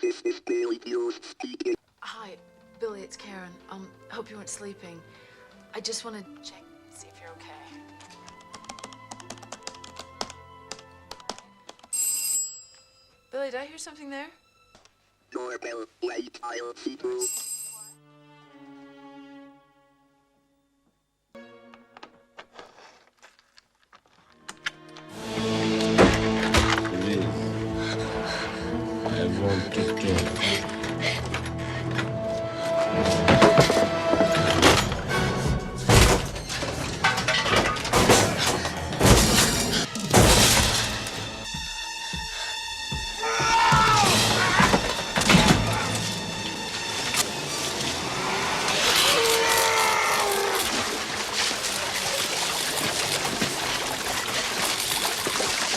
This is Billy Hughes speaking. Hi, Billy, it's Karen. Hope you weren't sleeping. I just want to check, see if you're okay. Billy, did I hear something there? Doorbell, wait, I'll see through. Please, I want to talk.